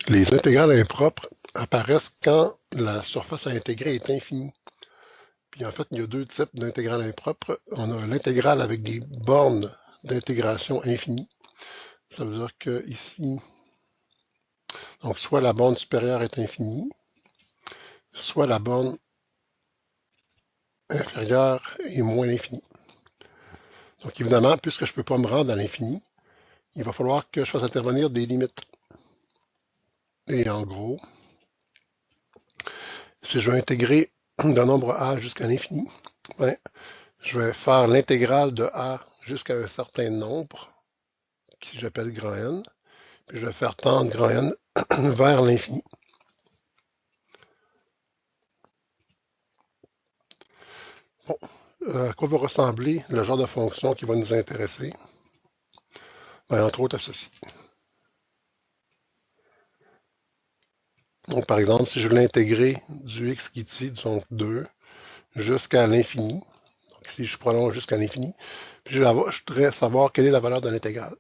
Les intégrales impropres apparaissent quand la surface à intégrer est infinie. Puis en fait, il y a deux types d'intégrales impropres. On a l'intégrale avec des bornes d'intégration infinie. Ça veut dire que ici, donc soit la borne supérieure est infinie, soit la borne inférieure est moins l'infini. Donc évidemment, puisque je ne peux pas me rendre à l'infini, il va falloir que je fasse intervenir des limites. Et en gros, si je veux intégrer d'un nombre a jusqu'à l'infini, ben, je vais faire l'intégrale de a jusqu'à un certain nombre, que j'appelle grand N, puis je vais faire tendre grand N vers l'infini. Bon, à quoi va ressembler le genre de fonction qui va nous intéresser? Ben, entre autres à ceci. Donc, par exemple, si je veux l'intégrer du x qui est donc 2 jusqu'à l'infini, donc ici je prolonge jusqu'à l'infini, puis je voudrais savoir quelle est la valeur de l'intégrale.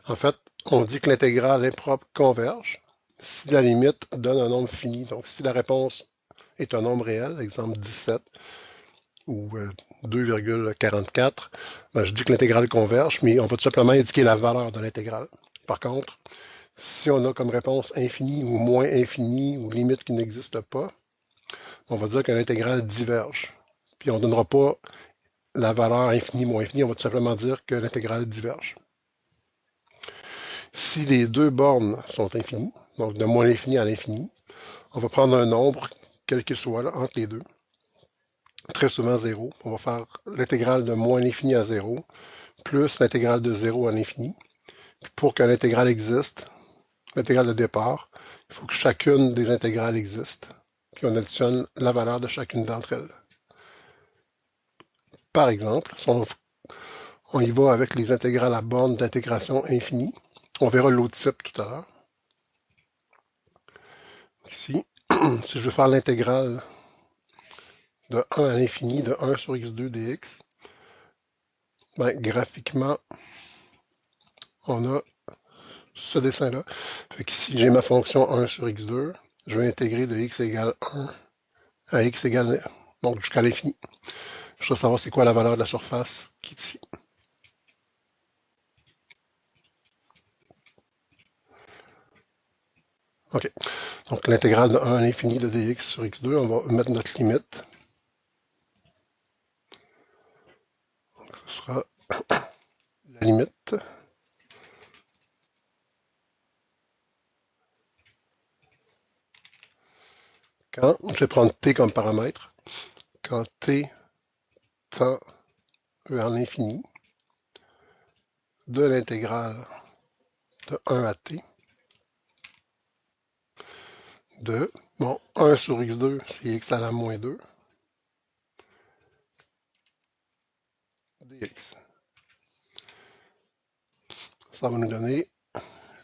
En fait, on dit que l'intégrale impropre converge si la limite donne un nombre fini. Donc, si la réponse est un nombre réel, exemple 17 ou 2,44, ben, je dis que l'intégrale converge, mais on va tout simplement indiquer la valeur de l'intégrale. Par contre, si on a comme réponse infini ou moins infini ou limite qui n'existe pas, on va dire que l'intégrale diverge. Puis on ne donnera pas la valeur infinie moins infinie, on va tout simplement dire que l'intégrale diverge. Si les deux bornes sont infinies, donc de moins l'infini à l'infini, on va prendre un nombre, quel qu'il soit, là, entre les deux. Très souvent 0. On va faire l'intégrale de moins l'infini à 0, plus l'intégrale de 0 à l'infini. Pour que l'intégrale existe, l'intégrale de départ, il faut que chacune des intégrales existe. Puis on additionne la valeur de chacune d'entre elles. Par exemple, si on y va avec les intégrales à borne d'intégration infinie, on verra l'autre type tout à l'heure. Ici, si je veux faire l'intégrale de 1 à l'infini de 1 sur x2 dx, ben, graphiquement, on a ce dessin-là. Fait qu'ici, j'ai ma fonction 1 sur x2. Je vais intégrer de x égale 1 à x égale, donc jusqu'à l'infini. Je dois savoir c'est quoi la valeur de la surface qui est ici. OK. Donc l'intégrale de 1 à l'infini de dx sur x2, on va mettre notre limite. Donc ce sera la limite. Quand, je vais prendre t comme paramètre, quand t tend vers l'infini de l'intégrale de 1 à t de, bon, 1 sur x2, c'est x à la moins 2, dx. Ça va nous donner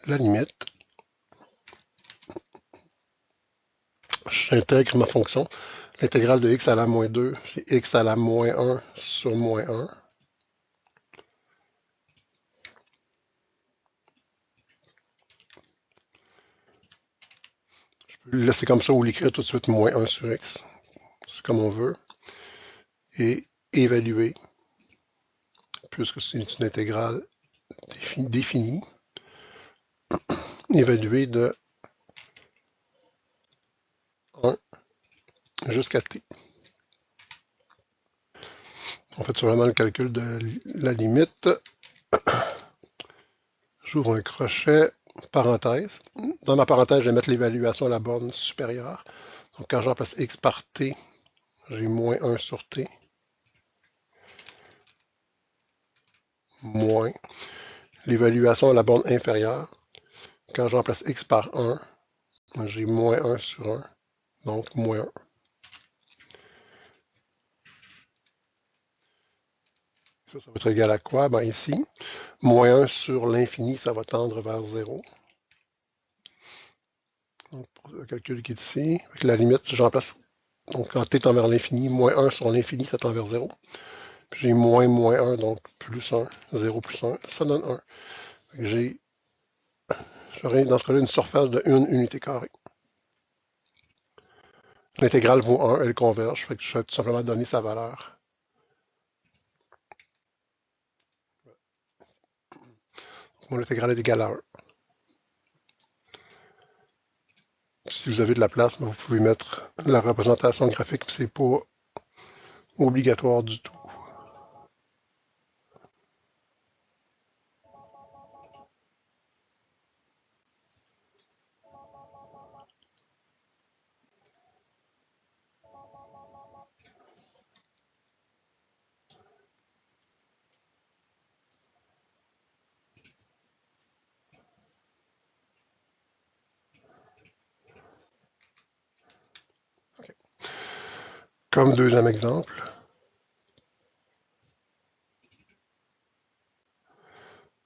la limite. J'intègre ma fonction. L'intégrale de x à la moins 2, c'est x à la moins 1 sur moins 1. Je peux le laisser comme ça ou l'écrire tout de suite moins 1 sur x. C'est comme on veut. Et évaluer, puisque c'est une intégrale définie, évaluer de 1 jusqu'à t. On fait vraiment le calcul de la limite. J'ouvre un crochet, parenthèse. Dans ma parenthèse, je vais mettre l'évaluation à la borne supérieure. Donc quand je remplace x par t, j'ai moins 1 sur t. Moins l'évaluation à la borne inférieure. Quand je remplace x par 1, j'ai moins 1 sur 1. Donc moins 1. Ça va être égal à quoi? Ben ici, moins 1 sur l'infini, ça va tendre vers 0. Donc, pour le calcul qui est ici, avec la limite, si je remplace, donc quand t tend vers l'infini, moins 1 sur l'infini, ça tend vers 0. Puis j'ai moins 1, donc plus 1, 0 plus 1, ça donne 1. J'ai j'aurai dans ce cas-là une surface de 1 unité carrée. L'intégrale vaut 1, elle converge, fait que je vais tout simplement donner sa valeur. Mon intégrale est égale à 1. Si vous avez de la place, vous pouvez mettre la représentation graphique, mais c'est pas obligatoire du tout. Okay. Comme deuxième exemple,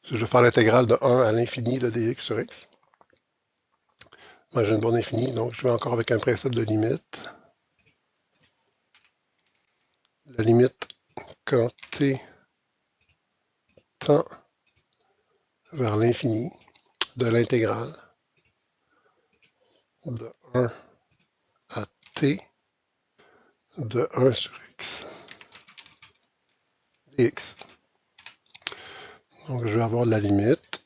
si je veux faire l'intégrale de 1 à l'infini de dx sur x, ben, j'ai une borne infinie, donc je vais encore avec un principe de limite. La limite quand t tend vers l'infini de l'intégrale de 1 à t de 1 sur x dx. Donc je vais avoir la limite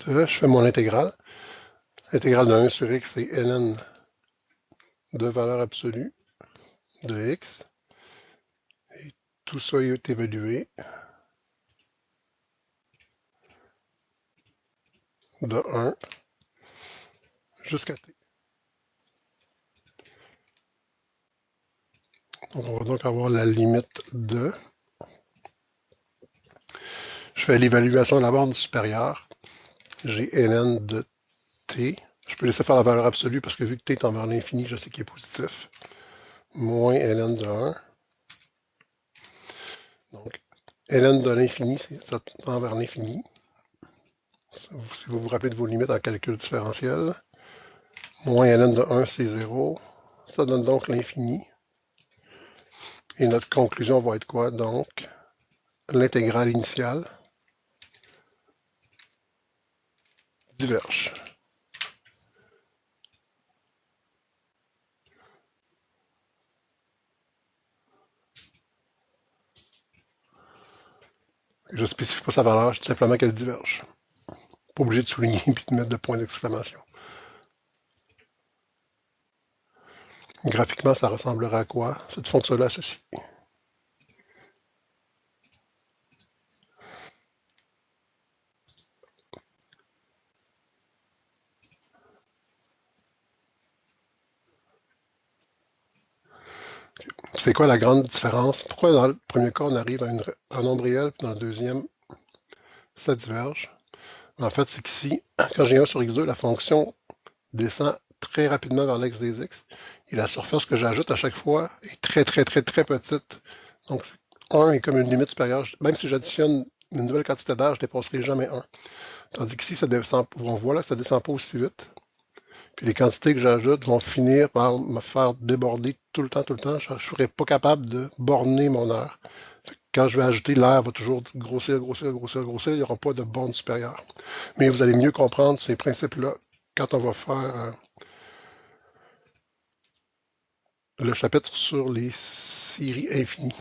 de, je fais mon intégrale. L'intégrale de 1 sur x, c'est ln de valeur absolue de x. Et tout ça est évalué de 1 jusqu'à t. Donc on va donc avoir la limite de... Je fais l'évaluation de la borne supérieure. J'ai ln de t. Je peux laisser faire la valeur absolue parce que vu que t est envers l'infini, je sais qu'il est positif. Moins ln de 1. Donc, ln de l'infini, ça tend vers l'infini. Si vous vous rappelez de vos limites en calcul différentiel. Moins ln de 1, c'est 0. Ça donne donc l'infini. Et notre conclusion va être quoi? Donc, l'intégrale initiale diverge. Je ne spécifie pas sa valeur, je dis simplement qu'elle diverge. Pas obligé de souligner et de mettre de point d'exclamation. Graphiquement, ça ressemblera à quoi? Cette fonction-là, ceci. C'est quoi la grande différence? Pourquoi dans le premier cas, on arrive à un nombre réel, puis dans le deuxième, ça diverge? En fait, c'est qu'ici, quand j'ai 1 sur x2, la fonction descend très rapidement vers l'ex des x. Et la surface que j'ajoute à chaque fois est très, très, très, très petite. Donc, 1 est comme une limite supérieure. Même si j'additionne une nouvelle quantité d'air, je ne dépasserai jamais 1. Tandis qu'ici, ça descend, on voit là que ça ne descend pas aussi vite. Puis les quantités que j'ajoute vont finir par me faire déborder tout le temps, tout le temps. Je ne serai pas capable de borner mon air. Quand je vais ajouter, l'air va toujours grossir, grossir, grossir, grossir. Il n'y aura pas de borne supérieure. Mais vous allez mieux comprendre ces principes-là quand on va faire le chapitre sur les séries infinies.